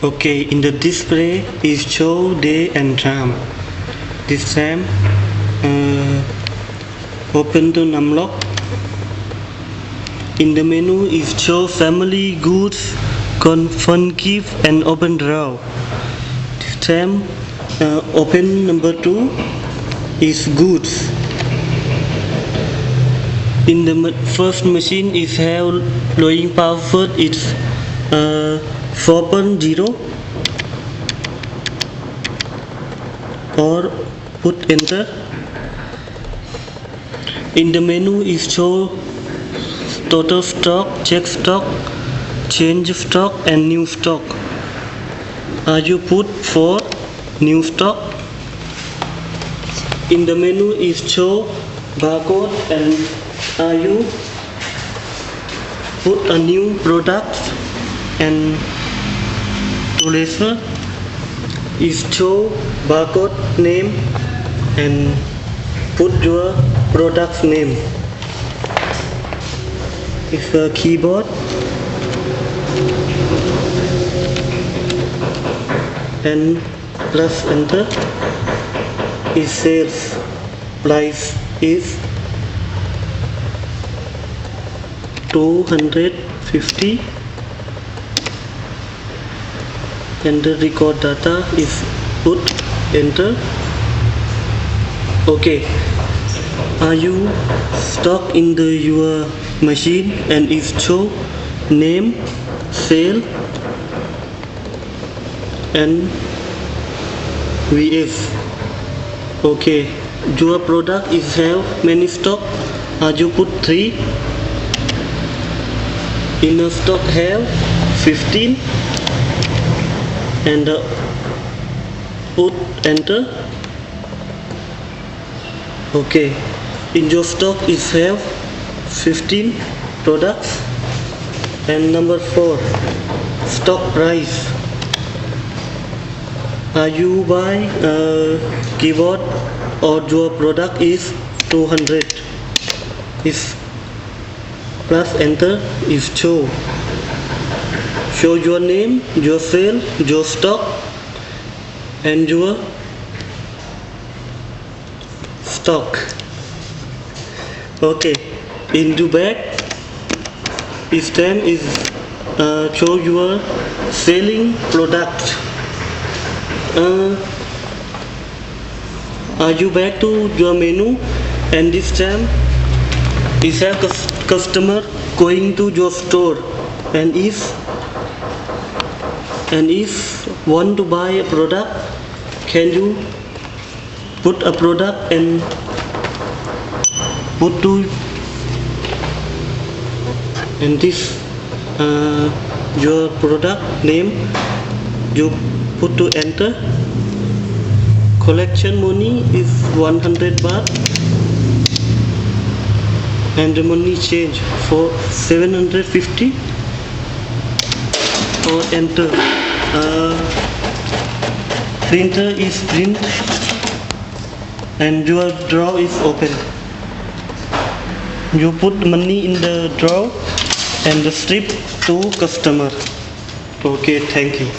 Okay, in the display is show day and time. This time open the numlock. In the menu is show family goods, fun gift and open draw. This time open number 2 is goods. In the first machine is have login password, it's 4.0 or put enter. In the menu is show total stock, check stock, change stock and new stock. You put for new stock. In the menu is show barcode and you put a new product and laser is show barcode name and put your product name. It's a keyboard and plus enter. Is sales price is 250 and the record data is put enter. Okay, are you stock in the your machine and is show name, sale and VF. Okay, your product is have many stock. You put 3. In a stock have 15 and put enter. Okay, in your stock is have 15 products. And number 4 stock price. You buy keyboard or your product is 200. Is plus enter is show your name, your sale, your stock and your stock. Okay, into back this time is show your selling product. Are you back to your menu and this time is a customer going to your store and if want to buy a product, can you put a product and put to and this your product name you put to enter. Collection money is 100 baht and the money change for 750 or enter. Printer is print and your drawer is open. You put money in the drawer and the strip to customer. Okay, thank you.